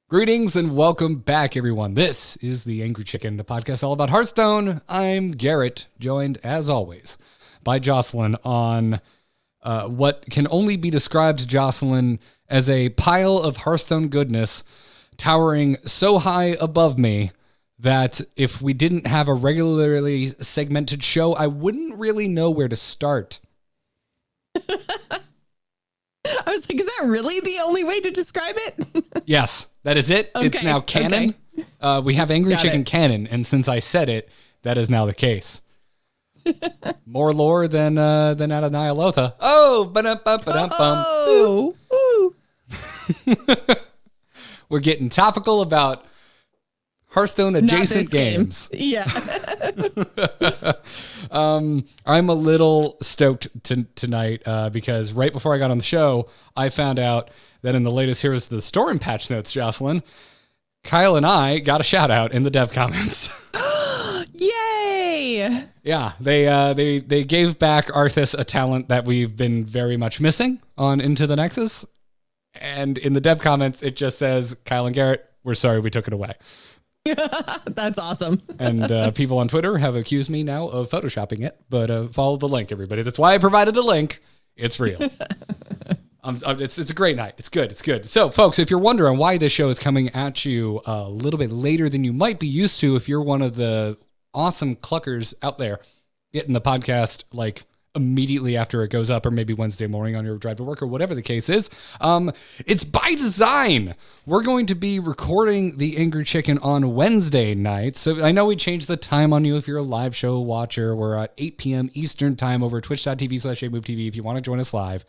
Greetings and welcome back, everyone. This is The Angry Chicken, the podcast all about Heartstone. I'm Garrett, joined, as always, by Jocelyn on what can only be described to Jocelyn as a pile of Hearthstone goodness towering so high above me that if we didn't have a regularly segmented show, I wouldn't really know where to start. I was like, is that really the only way to describe it? Yes, that is it. Okay, it's now canon. Okay. We have Angry Chicken canon, and since I said it, that is now the case. More lore than out of Nyalotha. Oh, ba-dum-bum-bum. Oh, We're getting topical about Hearthstone adjacent games. Yeah. I'm a little stoked tonight because right before I got on the show, I found out that in the latest Heroes of the Storm patch notes, Jocelyn, Kyle and I got a shout out in the dev comments. Yay! Yeah, they gave back Arthas a talent that we've been very much missing on Into the Nexus. And in the dev comments, it just says, Kyle and Garrett, we're sorry we took it away. That's awesome. And people on Twitter have accused me now of photoshopping it, but follow the link, everybody. That's why I provided a link. It's real. It's a great night. It's good. It's good. So, folks, if you're wondering why this show is coming at you a little bit later than you might be used to, if you're one of the awesome cluckers out there getting the podcast like immediately after it goes up, or maybe Wednesday morning on your drive to work, or whatever the case is, it's by design. We're going to be recording The Angry Chicken on Wednesday night. So I know we changed the time on you if you're a live show watcher. We're at 8 p.m. Eastern time over twitch.tv/AMoveTV if you want to join us live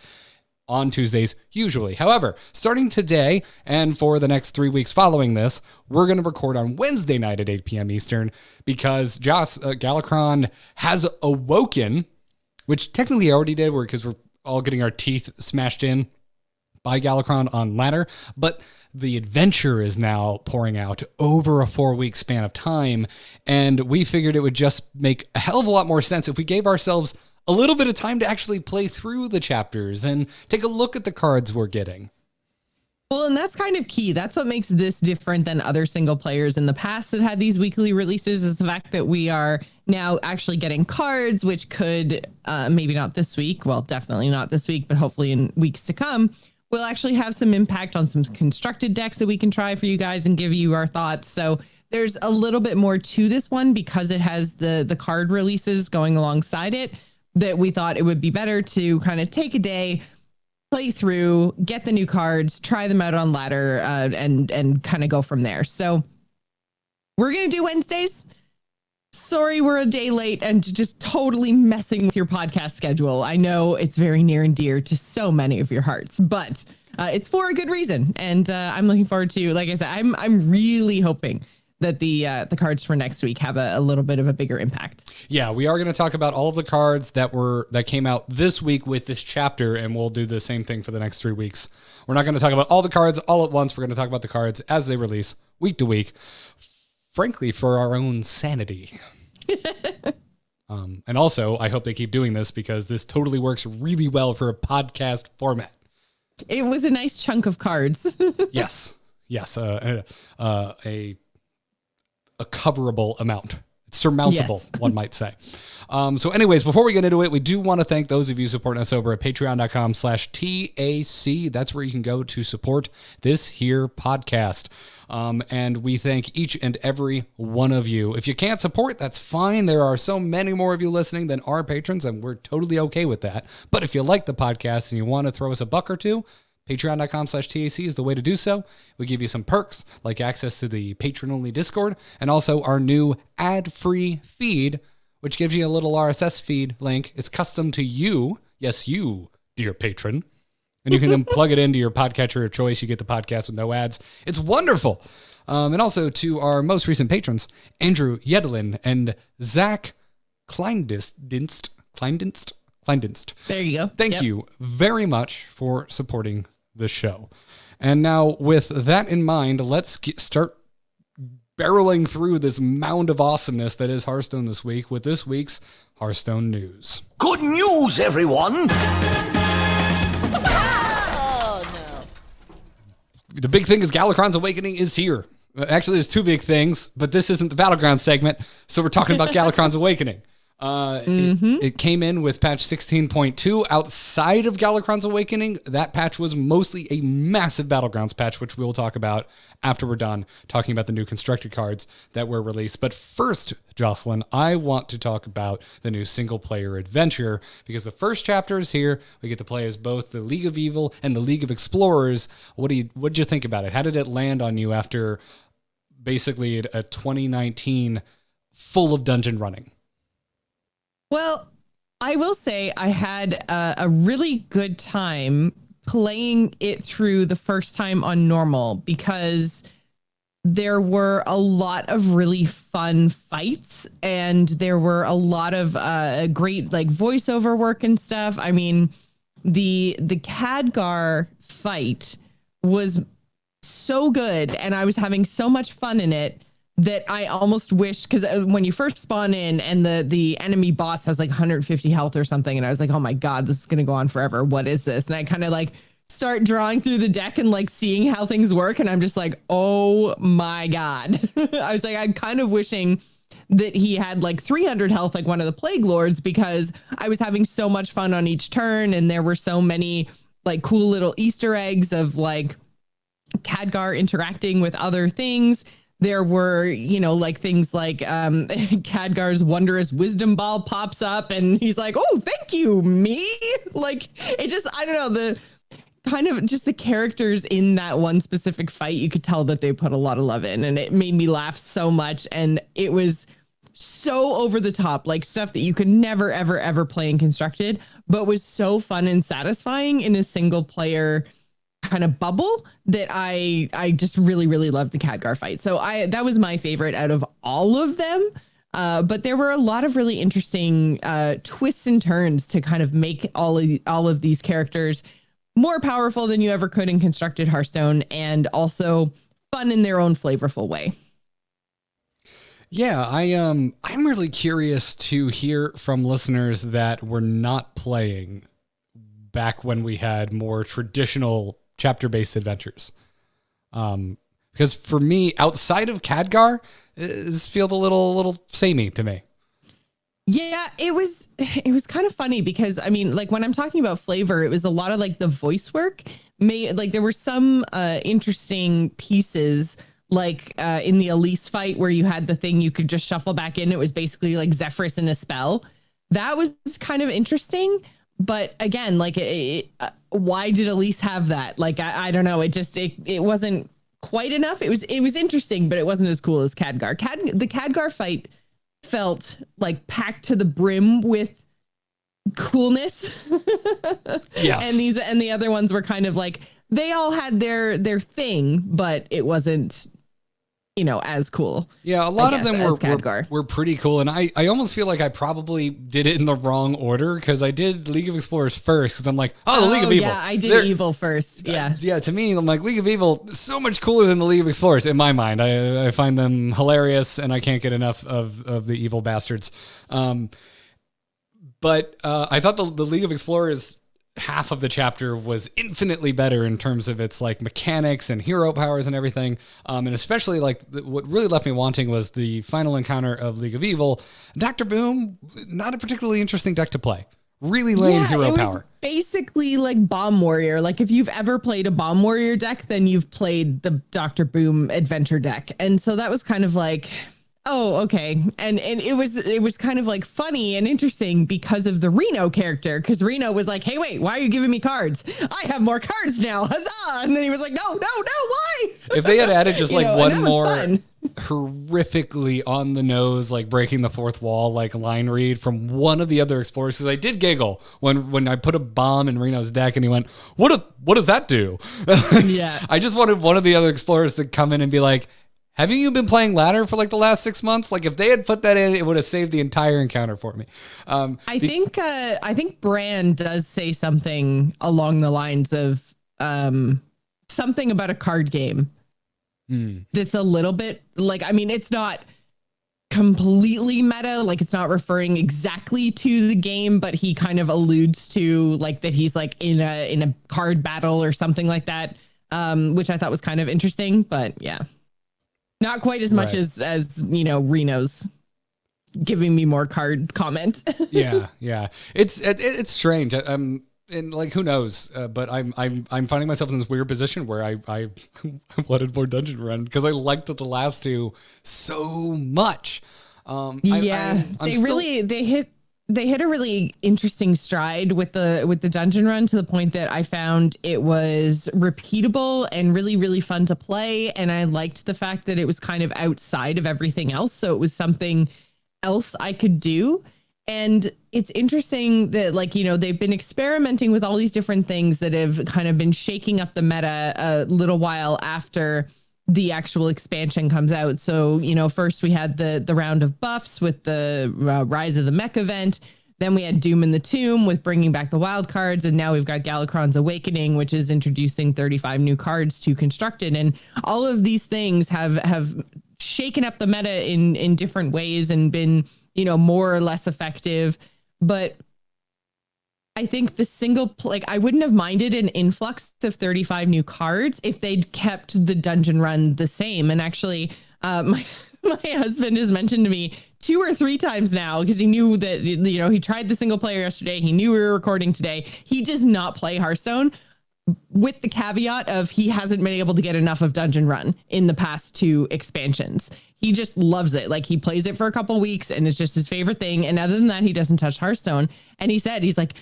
on Tuesdays, usually. However, starting today and for the next 3 weeks following this, we're going to record on Wednesday night at 8 p.m. Eastern because Galakrond has awoken, which technically I already did because we're all getting our teeth smashed in by Galakrond on ladder, but the adventure is now pouring out over a 4-week span of time, and we figured it would just make a hell of a lot more sense if we gave ourselves a little bit of time to actually play through the chapters and take a look at the cards we're getting. Well, and that's kind of key. That's what makes this different than other single players in the past that had these weekly releases, is the fact that we are now actually getting cards, which could, maybe not this week, well, definitely not this week, but hopefully in weeks to come, will actually have some impact on some constructed decks that we can try for you guys and give you our thoughts. So there's a little bit more to this one because it has the card releases going alongside it, that we thought it would be better to kind of take a day, play through, get the new cards, try them out on ladder, and kind of go from there. So we're going to do Wednesdays. Sorry, we're a day late and just totally messing with your podcast schedule. I know it's very near and dear to so many of your hearts, but it's for a good reason. And I'm looking forward to, like I said, I'm really hoping that the cards for next week have a little bit of a bigger impact. Yeah, we are going to talk about all of the cards that came out this week with this chapter, and we'll do the same thing for the next 3 weeks. We're not going to talk about all the cards all at once. We're going to talk about the cards as they release week to week, frankly, for our own sanity. And also, I hope they keep doing this because this totally works really well for a podcast format. It was a nice chunk of cards. Yes, a coverable amount. It's surmountable, yes. One might say. So anyways, before we get into it, we do want to thank those of you supporting us over at patreon.com/TAC. That's where you can go to support this here podcast. And we thank each and every one of you. If you can't support, that's fine. There are so many more of you listening than our patrons, and we're totally okay with that. But if you like the podcast and you want to throw us a buck or two, patreon.com/TAC is the way to do so. We give you some perks like access to the patron-only Discord and also our new ad-free feed, which gives you a little RSS feed link. It's custom to you. Yes, you, dear patron. And you can then plug it into your podcatcher of choice. You get the podcast with no ads. It's wonderful. And also to our most recent patrons, Andrew Yedlin and Zach Kleindinst. There you go. Thank you very much for supporting the show. And now with that in mind, let's start barreling through this mound of awesomeness that is Hearthstone this week with this week's Hearthstone news. Good news, everyone! the big thing is Galakrond's Awakening is here. Actually, there's two big things, but this isn't the Battleground segment, so we're talking about Galakrond's Awakening. It came in with patch 16.2. Outside of Galakrond's Awakening, that patch was mostly a massive Battlegrounds patch, which we'll talk about after we're done talking about the new constructed cards that were released. But first, Jocelyn, I want to talk about the new single-player adventure, because the first chapter is here. We get to play as both the League of Evil and the League of Explorers. What'd you think about it? How did it land on you after basically a 2019 full of dungeon running? Well, I will say I had a really good time playing it through the first time on normal, because there were a lot of really fun fights and there were a lot of great like voiceover work and stuff. I mean, the Khadgar fight was so good and I was having so much fun in it that I almost wish, because when you first spawn in and the enemy boss has like 150 health or something, and I was like, oh my God, this is going to go on forever. What is this? And I kind of like start drawing through the deck and like seeing how things work. And I'm just like, oh my God. I was like, I'm kind of wishing that he had like 300 health, like one of the Plague Lords, because I was having so much fun on each turn. And there were so many like cool little Easter eggs of like Khadgar interacting with other things. There were, you know, like things like Khadgar's wondrous wisdom ball pops up and he's like, oh, thank you, me. Like, it just, I don't know, the kind of just the characters in that one specific fight, you could tell that they put a lot of love in, and it made me laugh so much. And it was so over the top, like stuff that you could never, ever, ever play in Constructed, but was so fun and satisfying in a single player kind of bubble that I just really, really loved the Khadgar fight. So that was my favorite out of all of them. But there were a lot of really interesting twists and turns to kind of make all of these characters more powerful than you ever could in Constructed Hearthstone, and also fun in their own flavorful way. Yeah, I'm really curious to hear from listeners that were not playing back when we had more traditional chapter-based adventures. Because for me, outside of Khadgar, this feels a little samey to me. Yeah, it was kind of funny because, I mean, like when I'm talking about flavor, it was a lot of like the voice work. Like there were some interesting pieces, like in the Elise fight where you had the thing you could just shuffle back in. It was basically like Zephyrus in a spell. That was kind of interesting. But again, like, why did Elise have that? Like, I don't know. It wasn't quite enough. It was interesting, but it wasn't as cool as Khadgar. The Khadgar fight felt like packed to the brim with coolness. Yes. And the other ones were kind of like, they all had their thing, but it wasn't, you know, as cool. Yeah, a lot of them were pretty cool. And I almost feel like I probably did it in the wrong order, because I did League of Explorers first, because I'm like, the League of Evil. Yeah, I did Evil first. Yeah. Yeah, to me, I'm like, League of Evil is so much cooler than the League of Explorers in my mind. I find them hilarious, and I can't get enough of the evil bastards. But I thought the League of Explorers half of the chapter was infinitely better in terms of its like mechanics and hero powers and everything. And especially like what really left me wanting was the final encounter of League of Evil. Dr. Boom, not a particularly interesting deck to play. Really lame hero power. Basically like Bomb Warrior. Like if you've ever played a Bomb Warrior deck, then you've played the Dr. Boom adventure deck. And so that was kind of like, oh, okay. And it was kind of like funny and interesting because of the Reno character, because Reno was like, hey, wait, why are you giving me cards? I have more cards now. Huzzah. And then he was like, no, why? If they had added just like one more horrifically on the nose, like breaking the fourth wall, like line read from one of the other explorers, because I did giggle when I put a bomb in Reno's deck and he went, what does that do? Yeah. I just wanted one of the other explorers to come in and be like, haven't you been playing ladder for like the last 6 months? Like if they had put that in, it would have saved the entire encounter for me. I think Bran does say something along the lines of something about a card game. That's a little bit like, I mean, it's not completely meta, like it's not referring exactly to the game, but he kind of alludes to like that he's like in a card battle or something like that. which I thought was kind of interesting. But yeah, not quite as much as Reno's giving me more card comment. yeah. It's strange. And like, who knows? But I'm finding myself in this weird position where I wanted more Dungeon Run because I liked the last two so much. They hit a really interesting stride with the Dungeon Run to the point that I found it was repeatable and really, really fun to play. And I liked the fact that it was kind of outside of everything else. So it was something else I could do. And it's interesting that, like, they've been experimenting with all these different things that have kind of been shaking up the meta a little while after the actual expansion comes out. So, first we had the round of buffs with the Rise of the Mech event. Then we had Doom in the Tomb with bringing back the wild cards. And now we've got Galakrond's Awakening, which is introducing 35 new cards to Constructed. And all of these things have shaken up the meta in different ways and been, more or less effective. But I think I wouldn't have minded an influx of 35 new cards if they'd kept the Dungeon Run the same. And actually, my husband has mentioned to me 2 or 3 times now, because he knew that, he tried the single player yesterday. He knew we were recording today. He does not play Hearthstone, with the caveat of he hasn't been able to get enough of Dungeon Run in the past 2 expansions. He just loves it. Like, he plays it for a couple weeks and it's just his favorite thing. And other than that, he doesn't touch Hearthstone. And he's like,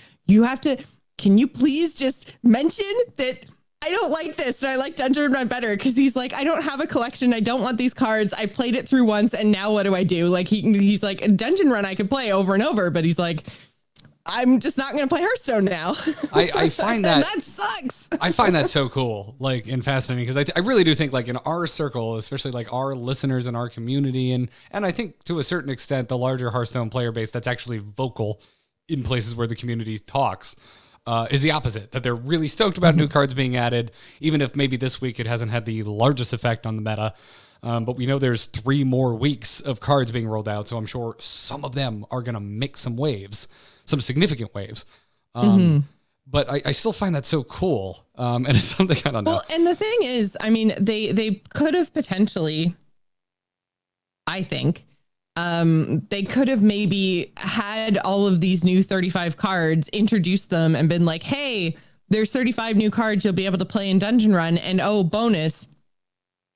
can you please just mention that I don't like this and I like Dungeon Run better? Because he's like, I don't have a collection. I don't want these cards. I played it through once and now what do I do? Like, he's like, Dungeon Run I could play over and over, but he's like, I'm just not going to play Hearthstone now. I find that that sucks. I find that so cool, like, and fascinating, because I really do think, like, in our circle, especially like our listeners in our community, and I think to a certain extent the larger Hearthstone player base that's actually vocal in places where the community talks, is the opposite. That they're really stoked about new cards being added, even if maybe this week it hasn't had the largest effect on the meta. But we know there's 3 more weeks of cards being rolled out, so I'm sure some of them are going to make some waves. Some significant waves. But I still find that so cool. And it's something I don't know. Well, and the thing is, I mean, they could have potentially, I think, they could have maybe had all of these new 35 cards, introduced them and been like, hey, there's 35 new cards you'll be able to play in Dungeon Run. And bonus,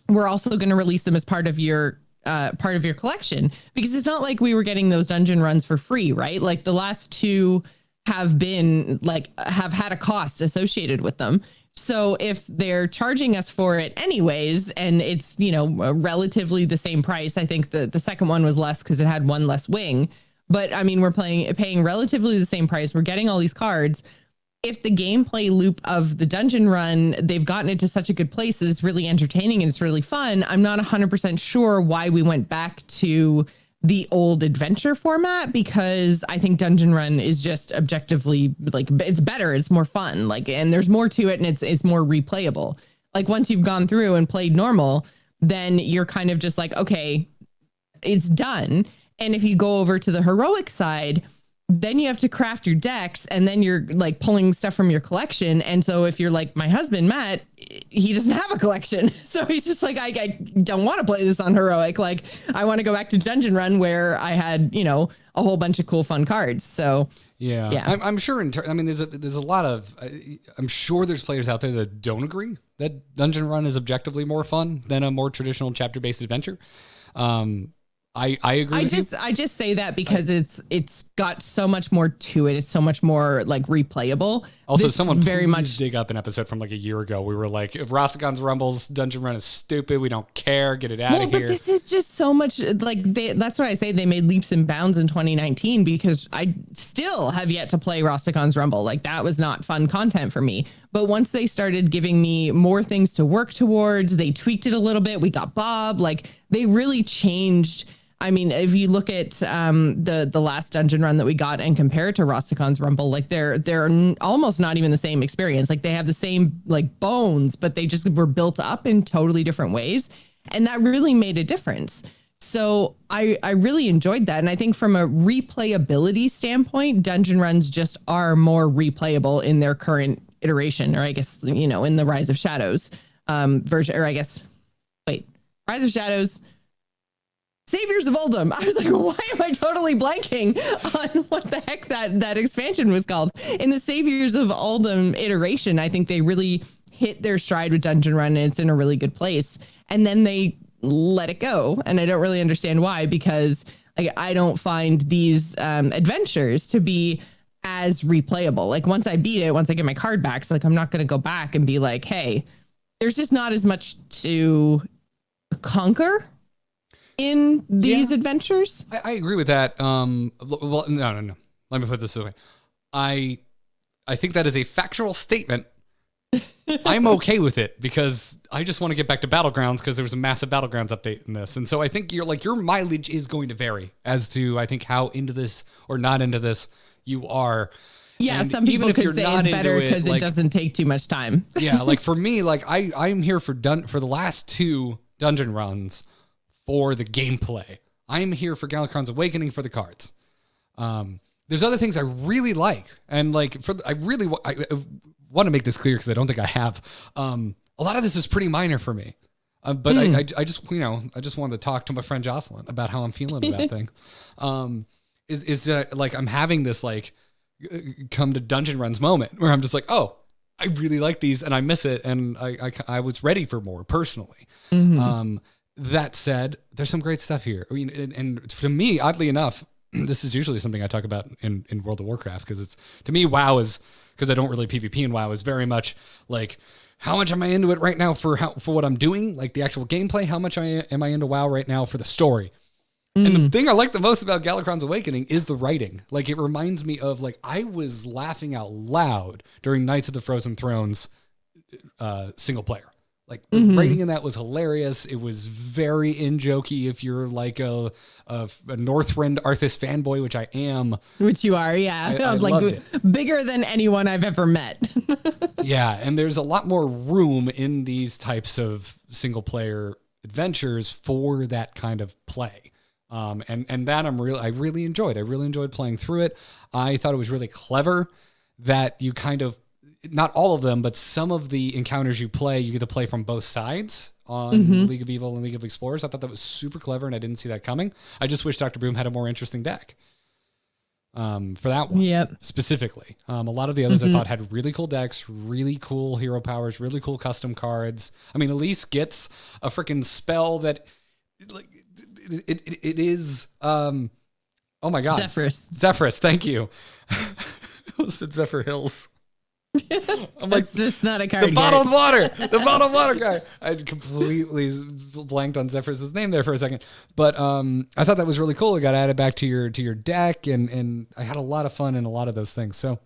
we're also going to release them as part of your collection, because it's not like we were getting those Dungeon Runs for free, right? Like, the last 2 have had a cost associated with them. So if they're charging us for it anyways, and it's, relatively the same price, I think the second one was less because it had 1 less wing, but I mean, we're paying relatively the same price. We're getting all these cards. If the gameplay loop of the Dungeon Run, they've gotten it to such a good place that it's really entertaining and it's really fun, I'm not 100% sure why we went back to the old adventure format, because I think Dungeon Run is just objectively, like, it's better, it's more fun, like, and there's more to it and it's more replayable. Like, once you've gone through and played normal, then you're kind of just like, okay, it's done. And if you go over to the heroic side, then you have to craft your decks, and then you're like pulling stuff from your collection. And so if you're like my husband, Matt, he doesn't have a collection. So he's just like, I don't want to play this on heroic. Like, I want to go back to Dungeon Run where I had, a whole bunch of cool, fun cards. So yeah. I'm sure there's a lot of, I'm sure there's players out there that don't agree that Dungeon Run is objectively more fun than a more traditional chapter-based adventure. I agree. I just say that because it's got so much more to it. It's so much more like replayable. Also, someone very much dig up an episode from like a year ago. We were like, if Rostigon's Rumbles Dungeon Run is stupid, we don't care. Get it out of here. But this is just so much like that's what I say. They made leaps and bounds in 2019, because I still have yet to play Rostigon's Rumble. Like, that was not fun content for me. But once they started giving me more things to work towards, they tweaked it a little bit. We got Bob. Like, they really changed. I mean, if you look at the last Dungeon Run that we got and compare it to Rostigon's Rumble, like, they're almost not even the same experience. Like, they have the same like bones, but they just were built up in totally different ways, and that really made a difference. So I really enjoyed that, and I think from a replayability standpoint, Dungeon Runs just are more replayable in their current iteration, or I guess, you know, in the Rise of Shadows version, or I guess, wait, Rise of Shadows, Saviors of Uldum. I was like, why am I totally blanking on what the heck that expansion was called? In the Saviors of Uldum iteration, I think they really hit their stride with Dungeon Run, and it's in a really good place. And then they let it go, and I don't really understand why, because I don't find these adventures to be as replayable. Like once I beat it, once I get my card back, it's like I'm not going to go back and be like, hey, there's just not as much to conquer in these adventures. I agree with that. Well, no. Let me put this away. I think that is a factual statement. I'm okay with it because I just want to get back to Battlegrounds because there was a massive Battlegrounds update in this. And so I think your mileage is going to vary as to, I think, how into this or not into this you are. Yeah, and some people could say it's better because it doesn't take too much time. Yeah, like for me, like I'm here for the last 2 dungeon runs for the gameplay. I'm here for Galakrond's Awakening for the cards. There's other things I really like, and like I want to make this clear because I don't think I have. A lot of this is pretty minor for me, but I just I just wanted to talk to my friend Jocelyn about how I'm feeling about things. Like I'm having this like come to dungeon runs moment where I'm just like, oh, I really like these and I miss it, and I was ready for more personally. Mm-hmm. That said, there's some great stuff here. I mean, and to me, oddly enough, this is usually something I talk about in World of Warcraft because it's, to me, WoW is, because I don't really PvP in WoW, is very much like, how much am I into it right now for what I'm doing, like the actual gameplay? How much am I into WoW right now for the story? And the thing I like the most about Galakrond's Awakening is the writing. Like, it reminds me of, like, I was laughing out loud during Knights of the Frozen Thrones single player. Like, the writing in that was hilarious. It was very in-jokey if you're like a Northrend Arthas fanboy, which I am. Which you are, yeah. I like bigger than anyone I've ever met. Yeah, and there's a lot more room in these types of single-player adventures for that kind of play. And that I really enjoyed. I really enjoyed playing through it. I thought it was really clever that you kind of, not all of them, but some of the encounters you get to play from both sides on League of Evil and League of Explorers. I thought that was super clever, and I didn't see that coming. I just wish Dr. Boom had a more interesting deck for that one specifically. A lot of the others I thought had really cool decks, really cool hero powers, really cool custom cards. I mean, Elise gets a freaking spell that, like, it is, oh my God. Zephyrus, thank you. I almost said Zephyr Hills. I'm like, it's not a card. The bottled water guy. I completely blanked on Zephyrus' name there for a second, but I thought that was really cool. It got added back to your deck, and I had a lot of fun in a lot of those things. So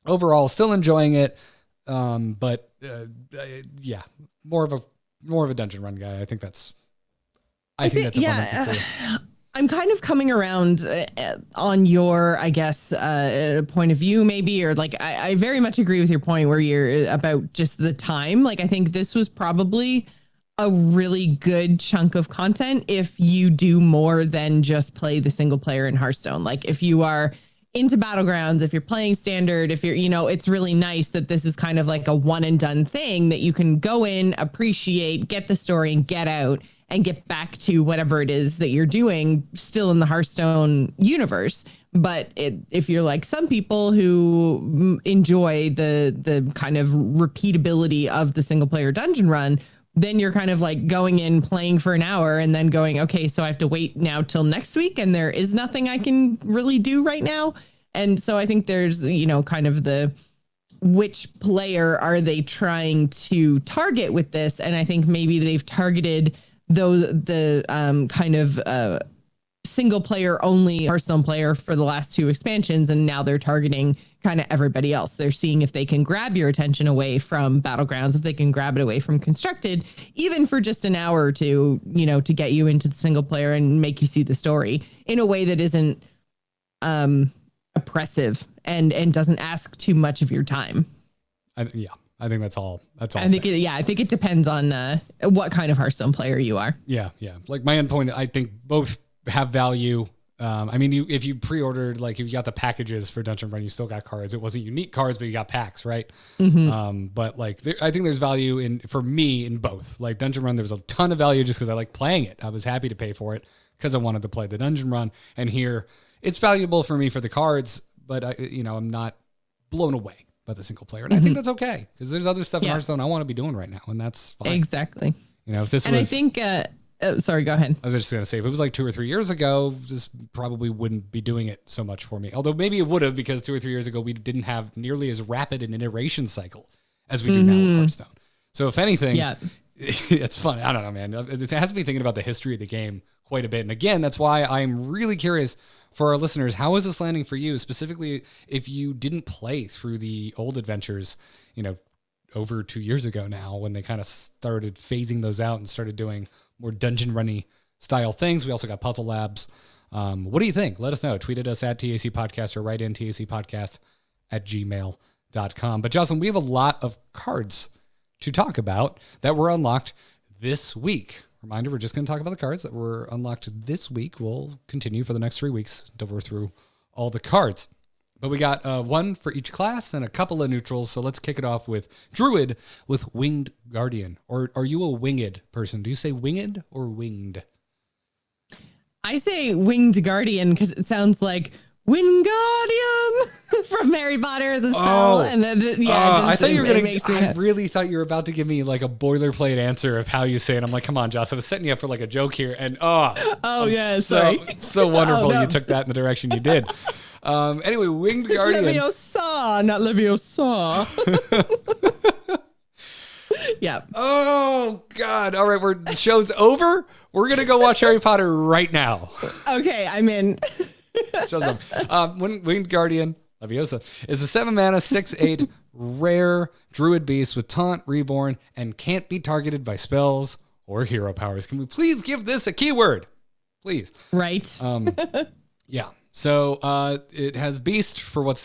overall, still enjoying it, but yeah, more of a dungeon run guy. I think that's I'm kind of coming around on your, I guess, point of view, maybe, or like, I very much agree with your point where you're about just the time. Like, I think this was probably a really good chunk of content if you do more than just play the single player in Hearthstone. Like, if you are into Battlegrounds, if you're playing standard, if you're, it's really nice that this is kind of like a one and done thing that you can go in, appreciate, get the story, and get out and get back to whatever it is that you're doing still in the Hearthstone universe. But if you're like some people who enjoy the kind of repeatability of the single player dungeon run, then you're kind of like going in, playing for an hour, and then going, okay, so I have to wait now till next week, and there is nothing I can really do right now. And so I think there's, kind of which player are they trying to target with this? And I think maybe they've targeted the kind of single player only Hearthstone player for the last 2 expansions, and now they're targeting kind of everybody else. They're seeing if they can grab your attention away from Battlegrounds, if they can grab it away from Constructed, even for just an hour or two, to get you into the single player and make you see the story in a way that isn't oppressive and doesn't ask too much of your time. I think that's all. I think it depends on what kind of Hearthstone player you are. Yeah. Like my endpoint, I think both have value. I mean, if you pre-ordered, like if you got the packages for Dungeon Run, you still got cards. It wasn't unique cards, but you got packs, right? But like, I think there's value for me in both. Like Dungeon Run, there's a ton of value just because I like playing it. I was happy to pay for it because I wanted to play the Dungeon Run. And here, it's valuable for me for the cards, but I'm not blown away by the single player, and I think that's okay because there's other stuff in Hearthstone I want to be doing right now, and that's fine. Exactly. If this and was, I think. Sorry, go ahead. I was just going to say, if it was like 2 or 3 years ago, this probably wouldn't be doing it so much for me. Although maybe it would have, because 2 or 3 years ago, we didn't have nearly as rapid an iteration cycle as we do now with Hearthstone. So if anything, it's fun. I don't know, man. It has me thinking about the history of the game quite a bit. And again, that's why I'm really curious for our listeners, how is this landing for you? Specifically, if you didn't play through the old adventures, over 2 years ago now, when they kind of started phasing those out and started doing more dungeon runny style things. We also got Puzzle Labs. What do you think? Let us know. Tweet at us at TAC Podcast or write in tacpodcast@gmail.com. But Jocelyn, we have a lot of cards to talk about that were unlocked this week. Reminder, we're just going to talk about the cards that were unlocked this week. We'll continue for the next 3 weeks until we're through all the cards. But we got one for each class and a couple of neutrals. So let's kick it off with Druid with Winged Guardian. Or are you a winged person? Do you say winged or winged? I say Winged Guardian because it sounds like Wingardium from Harry Potter, the spell. Oh, and then, I thought you were going to, I really thought you were about to give me like a boilerplate answer of how you say it. I'm like, come on, Joss, I was setting you up for like a joke here. And so wonderful you took that in the direction you did. Anyway, Winged Guardian. Leviosa, not Leviosa. Yeah. Oh, God. All right, the show's over. We're going to go watch Harry Potter right now. Okay, I'm in. Show's over. Winged Guardian, Leviosa, is a 7-mana, 6/8 rare druid beast with taunt, reborn, and can't be targeted by spells or hero powers. Can we please give this a keyword? Please. Right. Yeah. So it has beast for what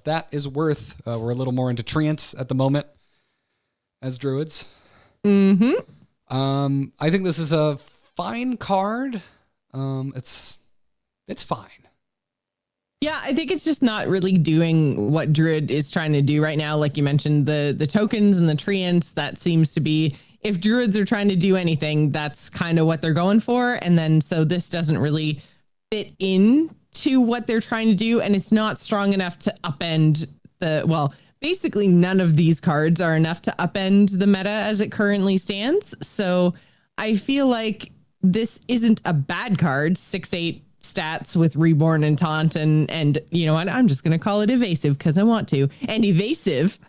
that is worth. We're a little more into treants at the moment as druids. I think this is a fine card. It's fine. Yeah, I think it's just not really doing what Druid is trying to do right now. Like you mentioned, the tokens and the treants, that seems to be, if Druids are trying to do anything, that's kind of what they're going for. And then so this doesn't really fit into what they're trying to do, and it's not strong enough to upend basically none of these cards are enough to upend the meta as it currently stands. So I feel like this isn't a bad card. 6/8 stats with reborn and taunt, and you know what, I'm just gonna call it evasive because I want to. And evasive,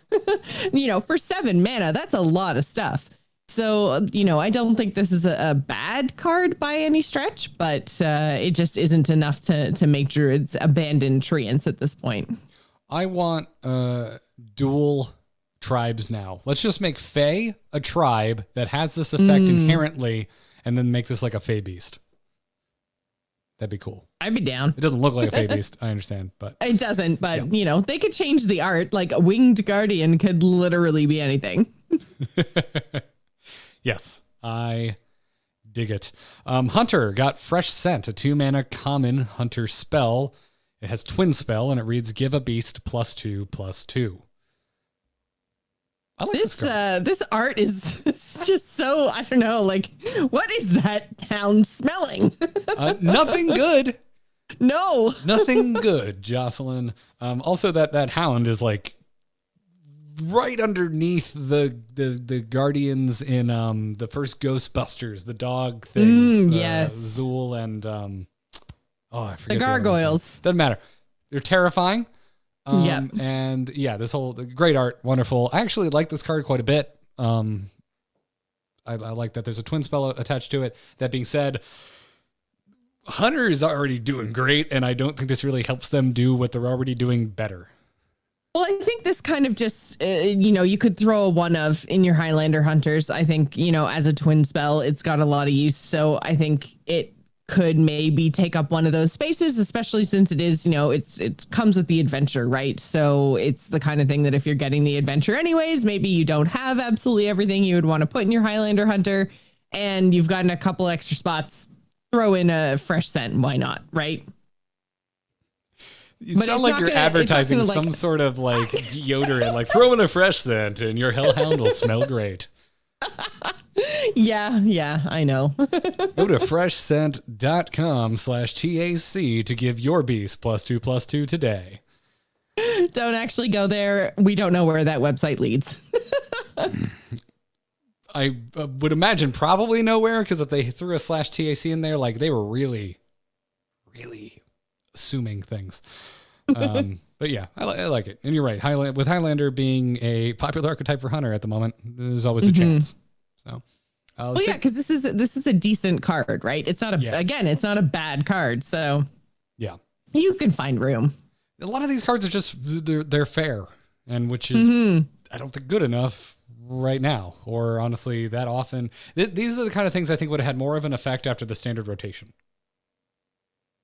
for 7 mana, that's a lot of stuff. So, I don't think this is a bad card by any stretch, but it just isn't enough to make Druids abandon treants at this point. I want dual tribes now. Let's just make Fae a tribe that has this effect inherently, and then make this like a Fae beast. That'd be cool. I'd be down. It doesn't look like a Fae beast, I understand, but it doesn't. But they could change the art. Like a Winged Guardian could literally be anything. Yes, I dig it. Hunter got Fresh Scent, a 2-mana common hunter spell. It has twin spell, and it reads, give a beast +2/+2. I like this art is just so, I don't know, like, what is that hound smelling? Nothing good. No. Nothing good, Jocelyn. Also, that hound is like right underneath the guardians in the first Ghostbusters, the dog things. Yes. Zool and I forget the gargoyles. Doesn't matter. They're terrifying. Yeah. And yeah, this whole great art, wonderful. I actually like this card quite a bit. I like that there's a twin spell attached to it. That being said, Hunter is already doing great, and I don't think this really helps them do what they're already doing better. Well, I think this kind of just, you could throw a one of in your Highlander Hunters. I think, as a twin spell, it's got a lot of use. So I think it could maybe take up one of those spaces, especially since it is, it comes with the adventure, right? So it's the kind of thing that if you're getting the adventure anyways, maybe you don't have absolutely everything you would want to put in your Highlander Hunter, and you've gotten a couple extra spots. throw in a fresh scent. Why not? Right. You sound like you're advertising some sort of like deodorant, like throw in a fresh scent and your hellhound will smell great. Yeah, I know. Go to freshscent.com/TAC to give your beast +2 today. Don't actually go there. We don't know where that website leads. I would imagine probably nowhere, because if they threw a /TAC in there, like they were really, really assuming things. But yeah, I like it. And you're right. With Highlander being a popular archetype for Hunter at the moment, there's always a chance. So, yeah, because this is a decent card, right? It's not it's not a bad card. So yeah, you can find room. A lot of these cards are just they're fair, and which is I don't think good enough right now, or honestly that often. These are the kind of things I think would have had more of an effect after the standard rotation.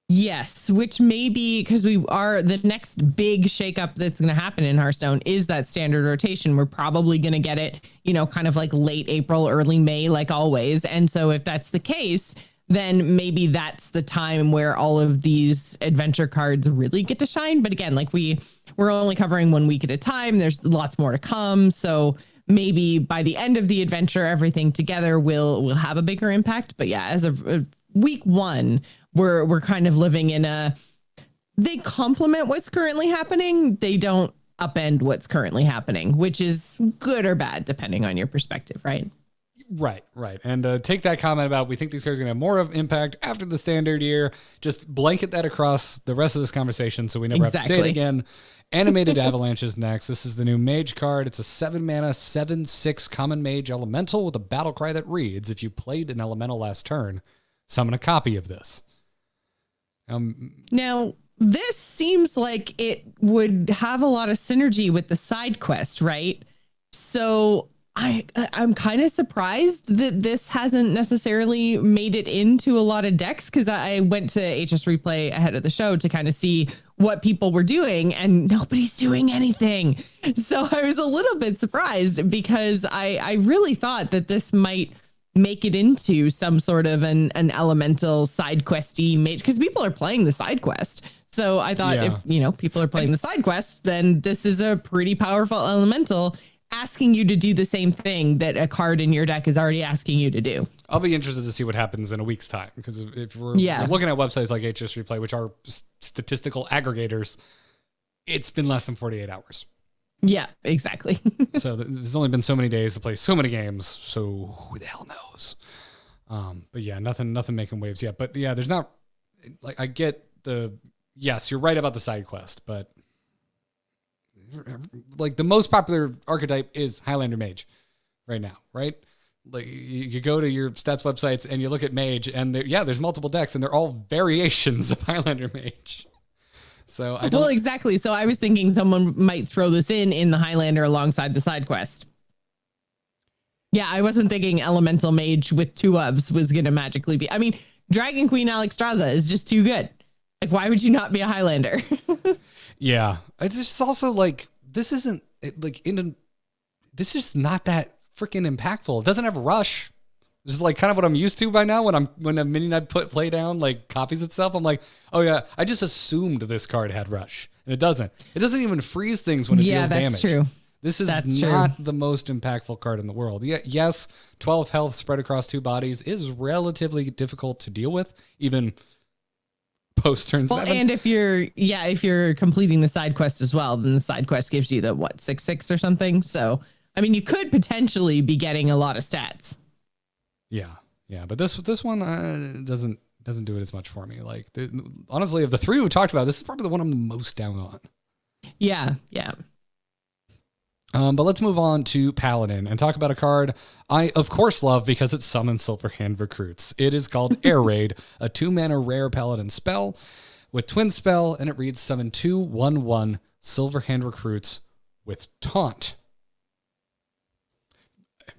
Yes, which may be because the next big shakeup that's going to happen in Hearthstone is that standard rotation. We're probably going to get it, kind of like late April, early May, like always. And so if that's the case, then maybe that's the time where all of these adventure cards really get to shine. But again, like we're only covering 1 week at a time. There's lots more to come. So maybe by the end of the adventure, everything together will have a bigger impact. But yeah, as of week 1, we're kind of living in they complement what's currently happening. They don't upend what's currently happening, which is good or bad, depending on your perspective, right? Right. And take that comment about we think these cards are going to have more of impact after the standard year. Just blanket that across the rest of this conversation so we never have to say it again. Animated Avalanche is next. This is the new mage card. It's a 7-mana, 7/6 common mage elemental with a battle cry that reads, if you played an elemental last turn, summon a copy of this. Now, this seems like it would have a lot of synergy with the side quest, right? So I'm kind of surprised that this hasn't necessarily made it into a lot of decks, because I went to HS Replay ahead of the show to kind of see what people were doing, and nobody's doing anything. So I was a little bit surprised, because I really thought that this might make it into some sort of an elemental side questy mage, because people are playing the side quest. So I thought if people are playing the side quest, then this is a pretty powerful elemental asking you to do the same thing that a card in your deck is already asking you to do. I'll be interested to see what happens in a week's time, because if we're looking at websites like HS Replay, which are statistical aggregators, it's been less than 48 hours. Yeah, exactly. So there's only been so many days to play so many games, so who the hell knows? But yeah, nothing making waves yet. But yeah, there's not, like, I get yes, you're right about the side quest, but like the most popular archetype is Highlander Mage right now, right? Like you go to your stats websites and you look at Mage, and there's multiple decks, and they're all variations of Highlander Mage. So exactly. So I was thinking someone might throw this in the Highlander alongside the side quest. Yeah, I wasn't thinking Elemental Mage with 2 ofs was going to magically be. I mean, Dragon Queen Alexstrasza is just too good. Like, why would you not be a Highlander? Yeah, it's just also like this isn't like this is not that freaking impactful. It doesn't have rush. This is like kind of what I'm used to by now. When a mini knight play down like copies itself, I'm like, oh yeah, I just assumed this card had rush, and it doesn't. It doesn't even freeze things when it deals damage. Yeah, that's true. This is not the most impactful card in the world. Yeah, yes, 12 health spread across 2 bodies is relatively difficult to deal with, even post turn 7. And if you're completing the side quest as well, then the side quest gives you the 6/6 or something. So I mean, you could potentially be getting a lot of stats. Yeah, but this one doesn't do it as much for me. Like honestly, of the 3 we talked about, this is probably the one I'm the most down on. Yeah. But let's move on to Paladin and talk about a card I, of course, love because it summons Silverhand Recruits. It is called Air Raid, a 2-mana rare Paladin spell with Twin Spell, and it reads summon 2/1/1 Silverhand Recruits with Taunt.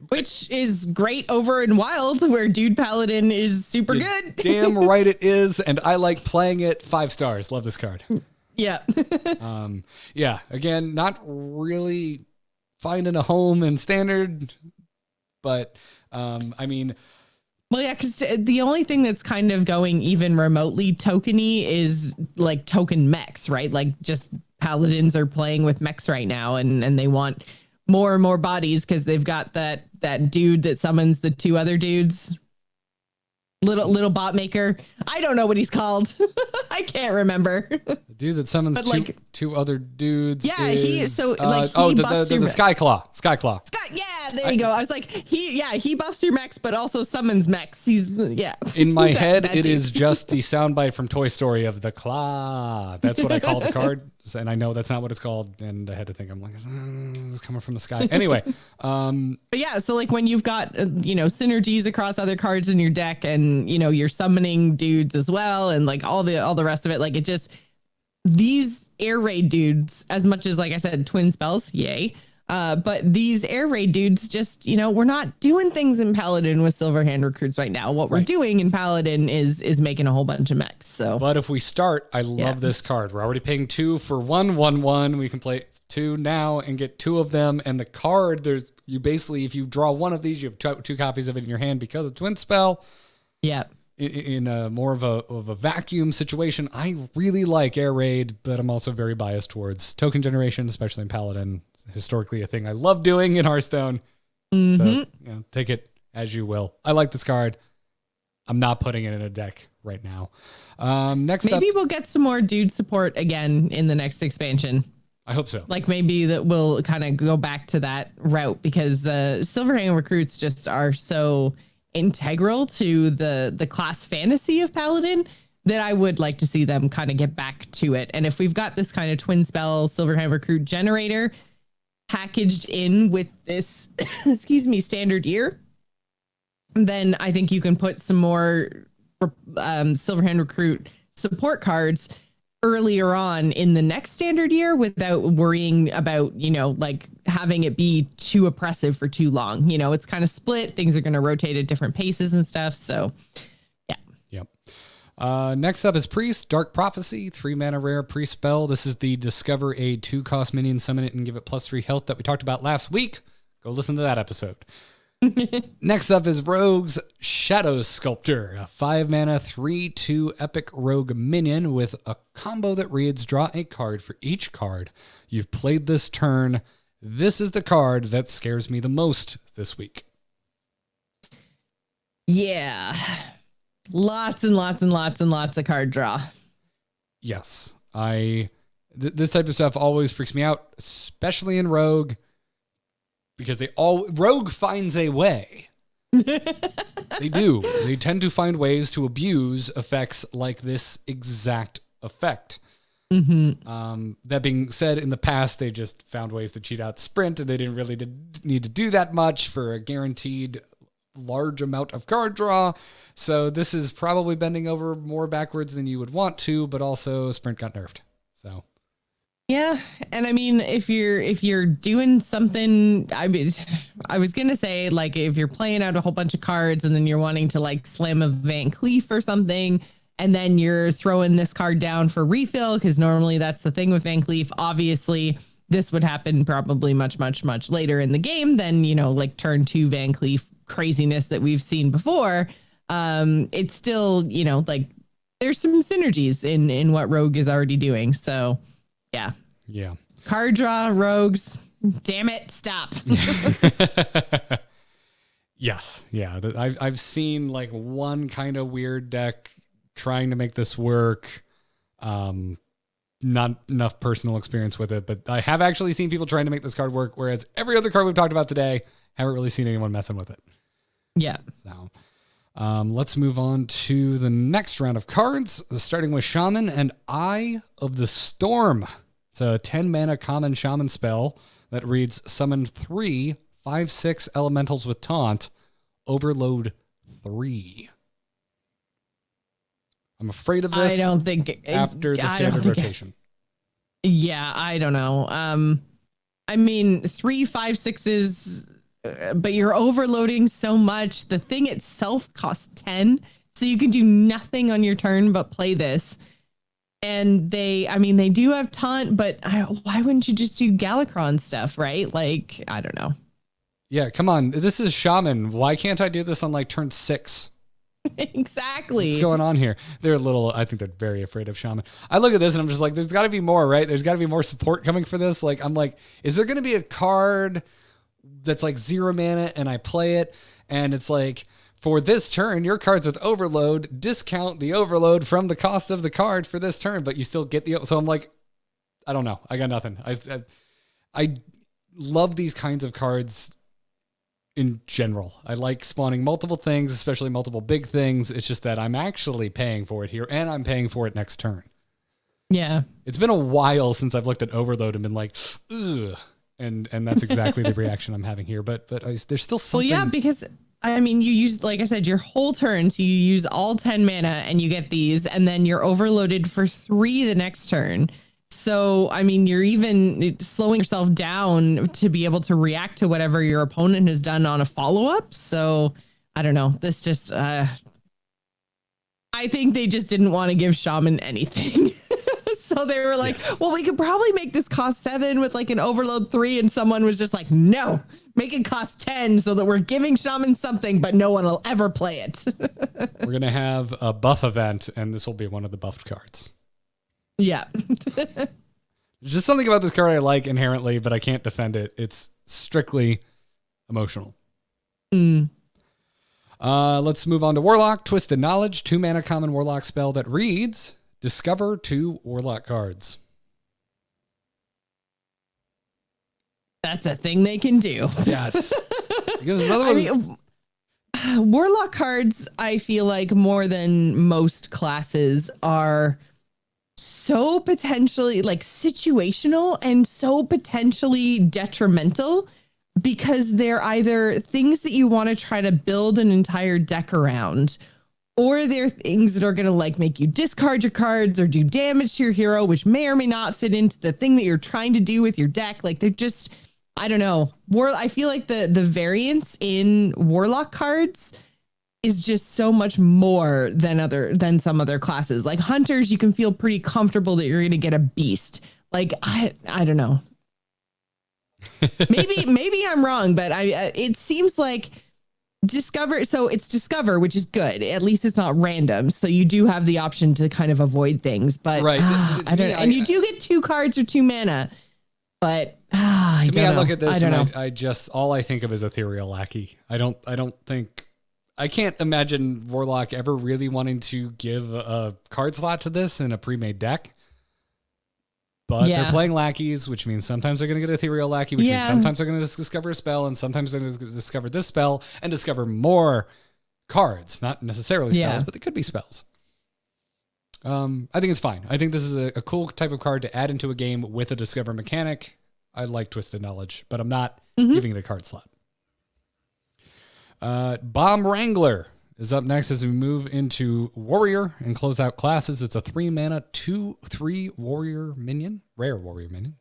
Which is great over in Wild, where Dude Paladin is super good. Damn right it is, and I like playing it. 5 stars. Love this card. Yeah. Yeah, again, not really finding a home in Standard, but I mean, Well, yeah, because the only thing that's kind of going even remotely tokeny is like token mechs, right? Like just paladins are playing with mechs right now, and they want more and more bodies because they've got that dude that summons the two other dudes. Little bot maker. I don't know what he's called. I can't remember. The dude that summons two other dudes. Yeah, is, the Skyclaw. Skyclaw. Yeah, there you go. I was like, he buffs your mechs, but also summons mechs. He's In my head, it is just the soundbite from Toy Story of the claw. That's what I call the card, and I know that's not what it's called. And I had to think, I'm like, it's coming from the sky. Anyway, but yeah, so like when you've got synergies across other cards in your deck, and you're summoning dudes as well, and like all the rest of it, like it just these air raid dudes, as much as like I said, twin spells, yay. But these air raid dudes just, we're not doing things in Paladin with Silverhand recruits right now. What we're doing in Paladin is making a whole bunch of mechs. So, but if we start, I love this card. We're already paying 2 for 1/1/1. We can play 2 now and get 2 of them. And the card, if you draw one of these, you have 2 copies of it in your hand because of twin spell. Yeah. In a more of a vacuum situation, I really like air raid, but I'm also very biased towards token generation, especially in Paladin. It's historically a thing I love doing in Hearthstone. So take it as you will. I like this card. I'm not putting it in a deck right now. Maybe we'll get some more dude support again in the next expansion. I hope so. Like maybe that we'll kind of go back to that route because Silverhand recruits just are so integral to the class fantasy of Paladin that I would like to see them kind of get back to it. And if we've got this kind of twin spell Silverhand recruit generator packaged in with this standard year, then I think you can put some more Silverhand recruit support cards earlier on in the next standard year without worrying about, like having it be too oppressive for too long. It's kind of split. Things are going to rotate at different paces and stuff. So, yeah. Yep. Next up is Priest, Dark Prophecy, 3 mana rare priest spell. This is the discover a 2-cost minion, summon it, and give it +3 health that we talked about last week. Go listen to that episode. Next up is Rogue's Shadow Sculptor, a 5 mana 3/2 epic rogue minion with a combo that reads draw a card for each card you've played this turn. This is the card that scares me the most this week. Yeah. Lots and lots and lots and lots of card draw. Yes. This type of stuff always freaks me out, especially in Rogue. Because Rogue finds a way. They do. They tend to find ways to abuse effects like this exact effect. That being said, in the past, they just found ways to cheat out Sprint, and they didn't really need to do that much for a guaranteed large amount of card draw. So this is probably bending over more backwards than you would want to, but also Sprint got nerfed. So. Yeah, and I mean, if you're doing something, I was gonna say like if you're playing out a whole bunch of cards and then you're wanting to like slam a Van Cleef or something, and then you're throwing this card down for refill because normally that's the thing with Van Cleef. Obviously, this would happen probably much later in the game than like turn 2 Van Cleef craziness that we've seen before. It's still like there's some synergies in what Rogue is already doing. So. Yeah. Card draw, rogues. Damn it, stop. Yes. Yeah. I've seen like one kind of weird deck trying to make this work. Not enough personal experience with it, but I have actually seen people trying to make this card work, whereas every other card we've talked about today, haven't really seen anyone messing with it. Yeah. So let's move on to the next round of cards, starting with Shaman and Eye of the Storm. It's a 10 mana common shaman spell that reads summon 3 5/6 elementals with taunt, overload 3. I'm afraid of this. I don't think after the standard rotation. I don't know. I mean 3 5/6s, but you're overloading so much. The thing itself costs 10, so you can do nothing on your turn but play this. And they do have taunt, but why wouldn't you just do Galakrond stuff, right? Like, I don't know. Yeah, come on. This is Shaman. Why can't I do this on like turn 6? Exactly. What's going on here? I think they're very afraid of Shaman. I look at this and I'm just like, there's got to be more, right? There's got to be more support coming for this. Like, I'm like, is there going to be a card that's like 0 mana and I play it and it's like, for this turn, your cards with overload discount the overload from the cost of the card for this turn, but you still get so I'm like, I don't know. I got nothing. I love these kinds of cards in general. I like spawning multiple things, especially multiple big things. It's just that I'm actually paying for it here and I'm paying for it next turn. Yeah. It's been a while since I've looked at overload and been like, ugh. And that's exactly the reaction I'm having here. But there's still something. Well, yeah, because I mean, you use, like I said, your whole turn. So you use all 10 mana and you get these, and then you're overloaded for 3 the next turn. So, I mean, you're even slowing yourself down to be able to react to whatever your opponent has done on a follow-up. So, I don't know. This just, I think they just didn't want to give Shaman anything. So they were like, yes, well, we could probably make this cost 7 with like an overload 3. And someone was just like, no, make it cost 10 so that we're giving Shaman something, but no one will ever play it. We're going to have a buff event, and this will be one of the buffed cards. Yeah. There's just something about this card I like inherently, but I can't defend it. It's strictly emotional. Let's move on to Warlock. Twisted Knowledge, 2 mana common Warlock spell that reads, discover 2 Warlock cards. That's a thing they can do. Yes. Because another one. Warlock cards, I feel like more than most classes, are so potentially like situational and so potentially detrimental, because they're either things that you want to try to build an entire deck around, or they're things that are going to like make you discard your cards or do damage to your hero, which may or may not fit into the thing that you're trying to do with your deck. Like, they're just, I don't know. I feel like the variance in Warlock cards is just so much more than some other classes. Like Hunters, you can feel pretty comfortable that you're going to get a beast. Like, I don't know. maybe I'm wrong, but it seems like Discover. So it's Discover, which is good. At least it's not random. So you do have the option to kind of avoid things, but right. I don't know. And you do get 2 cards or 2 mana, but I look at this and I just, all I think of is Ethereal Lackey. I can't imagine Warlock ever really wanting to give a card slot to this in a pre-made deck. But they're playing lackeys, which means sometimes they're going to get Ethereal Lackey, which means sometimes they're going to discover a spell, and sometimes they're going to discover this spell and discover more cards. Not necessarily spells, but they could be spells. I think it's fine. I think this is a cool type of card to add into a game with a discover mechanic. I like Twisted Knowledge, but I'm not giving it a card slot. Bomb Wrangler is up next as we move into Warrior and close out classes. It's a 3 mana, 2/3 warrior minion, rare warrior minion.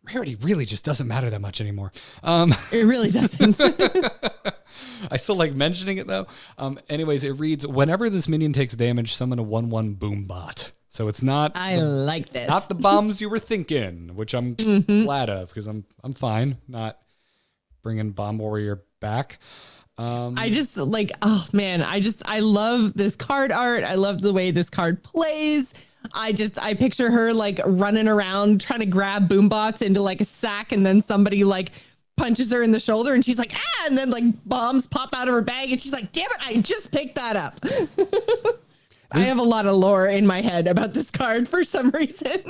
Rarity really just doesn't matter that much anymore. It really doesn't. I still like mentioning it though. Anyways, it reads, whenever this minion takes damage, summon a 1/1 boom bot. So it's not, like this. Not the bombs you were thinking, which I'm glad of, because I'm fine not bringing Bomb Warrior back. I just like, oh man, I love this card art. I love the way this card plays. I picture her like running around trying to grab boombots into like a sack, and then somebody like punches her in the shoulder and she's like, ah, and then like bombs pop out of her bag and she's like, damn it, I just picked that up. I have a lot of lore in my head about this card for some reason.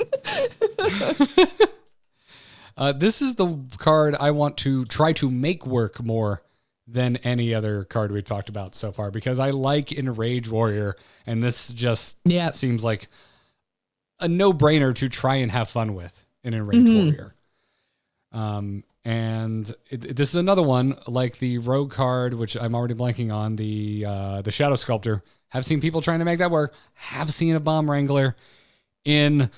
This is the card I want to try to make work more than any other card we've talked about so far, because I like Enrage Warrior, and this just seems like a no-brainer to try and have fun with in Enrage Warrior. And this is another one like the Rogue card, which I'm already blanking on, the Shadow Sculptor. Have seen people trying to make that work. Have seen a Bomb Wrangler in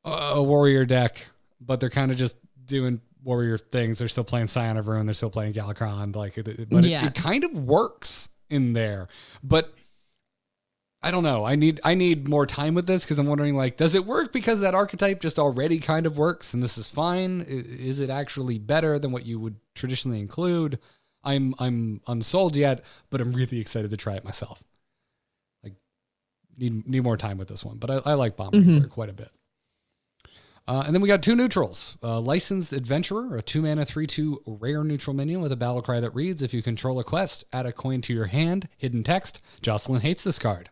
a Warrior deck, but they're kind of just doing Warrior things. They're still playing Scion of Ruin. They're still playing Galakrond. It kind of works in there. But I don't know. I need more time with this, because I'm wondering, like, does it work because that archetype just already kind of works and this is fine? Is it actually better than what you would traditionally include? I'm unsold yet, but I'm really excited to try it myself. Like, need more time with this one, but I like Bomb Wrangler quite a bit. And then we got 2 neutrals. Licensed Adventurer, a 2-mana 3/2 rare neutral minion with a battle cry that reads, if you control a quest, add a coin to your hand, hidden text. Jocelyn hates this card.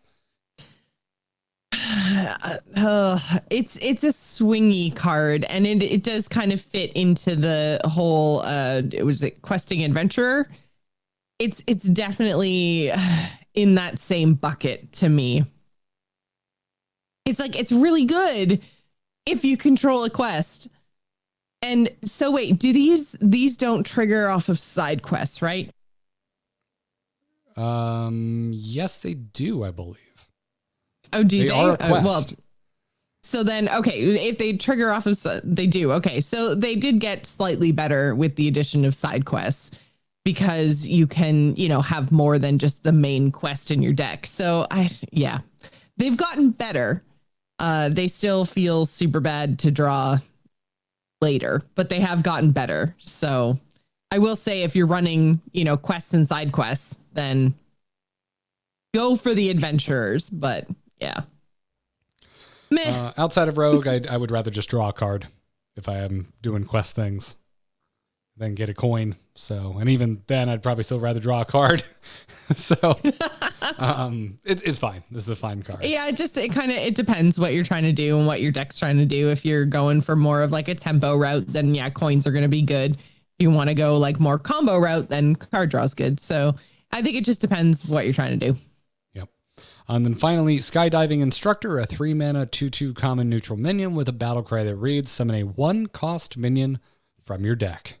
It's a swingy card, and it does kind of fit into the whole was it questing adventurer. It's definitely in that same bucket to me. It's like, it's really good if you control a quest. And so wait, do these don't trigger off of side quests, right? Yes, they do, I believe. Oh, do they? Are a quest. Well, so then, okay, if they trigger off of, they do. Okay, so they did get slightly better with the addition of side quests, because you can, have more than just the main quest in your deck. So they've gotten better. They still feel super bad to draw later, but they have gotten better. So I will say, if you're running, quests and side quests, then go for the adventurers. But yeah. Meh. Outside of Rogue, I would rather just draw a card if I am doing quest things than get a coin. So, and even then, I'd probably still rather draw a card. So, it's fine. This is a fine card. Yeah, it depends what you're trying to do and what your deck's trying to do. If you're going for more of like a tempo route, then yeah, coins are going to be good. If you want to go like more combo route, then card draw's good. So I think it just depends what you're trying to do. Yep. And then finally, Skydiving Instructor, a 3-mana 2/2 common neutral minion with a battle cry that reads, summon a 1-cost minion from your deck.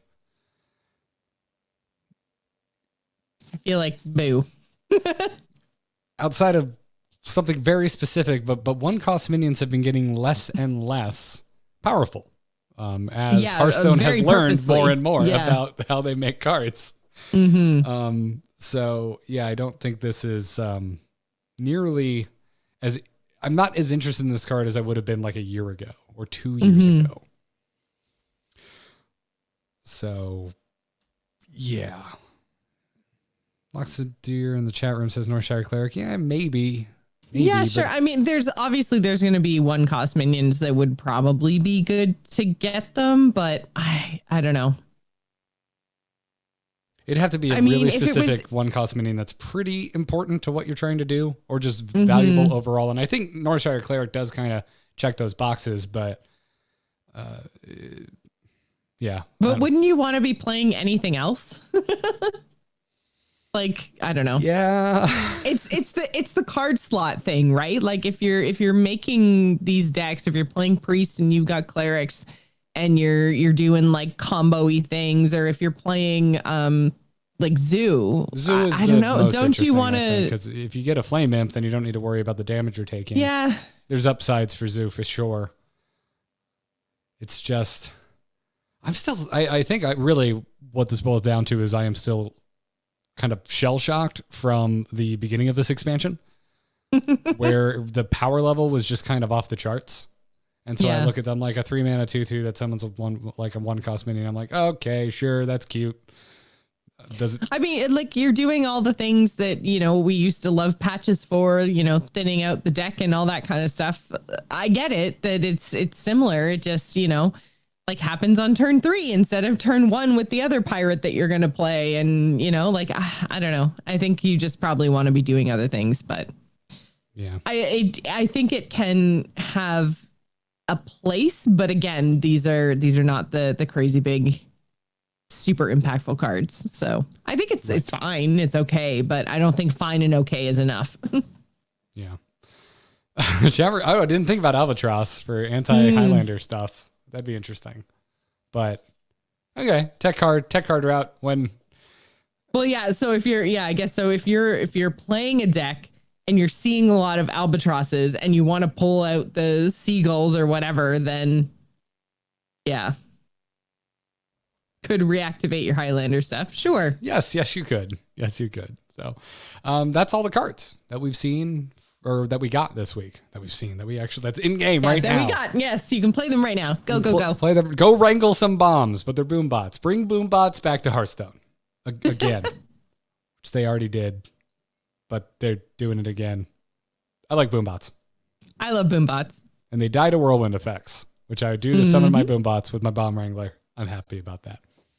I feel like boo. Outside of something very specific, but 1-cost minions have been getting less and less powerful as Hearthstone has learned more and more about how they make cards. So yeah, I don't think this is nearly as, I'm not as interested in this card as I would have been like a year ago or 2 years ago. So yeah. Lots of Deer in the chat room says Northshire Cleric. Yeah, maybe. Yeah, sure. I mean, there's going to be 1-cost minions that would probably be good to get them, but I don't know. It'd have to be a really specific 1-cost minion that's pretty important to what you're trying to do, or just valuable overall. And I think Northshire Cleric does kind of check those boxes, but yeah. But wouldn't you want to be playing anything else? Like, I don't know. Yeah. It's the card slot thing, right? Like if you're making these decks, if you're playing priest and you've got clerics and you're doing like combo-y things, or if you're playing like zoo is I don't know. Don't you want to, because if you get a flame imp, then you don't need to worry about the damage you're taking. Yeah. There's upsides for zoo for sure. It's just, I think really what this boils down to is I am still kind of shell-shocked from the beginning of this expansion where the power level was just kind of off the charts. And so I look at them like a 3-mana 2/2 that summons a 1-cost minion. I'm like, okay, sure, that's cute. I mean, like, you're doing all the things that, we used to love patches for, thinning out the deck and all that kind of stuff. I get it that it's similar. It just, like happens on turn 3 instead of turn 1 with the other pirate that you're going to play. And, I don't know. I think you just probably want to be doing other things, but yeah, I think it can have a place, but again, these are not the crazy big, super impactful cards. So I think it's fine. It's okay, but I don't think fine and okay is enough. Yeah. I didn't think about Albatross for anti-Highlander stuff. That'd be interesting, but okay. Tech card route when. Well, yeah. So if you're playing a deck and you're seeing a lot of albatrosses and you want to pull out the seagulls or whatever, then yeah, could reactivate your Highlander stuff. Sure. Yes, you could. So, that's all the cards that we've seen. Or that we got this week, that's in game right now. That we got. Yes, you can play them right now. Go. Play them. Go wrangle some bombs, but they're boom bots. Bring boom bots back to Hearthstone. again, which they already did, but they're doing it again. I like boombots. I love boombots. And they die to whirlwind effects, which I would do to summon my boombots with my bomb wrangler. I'm happy about that.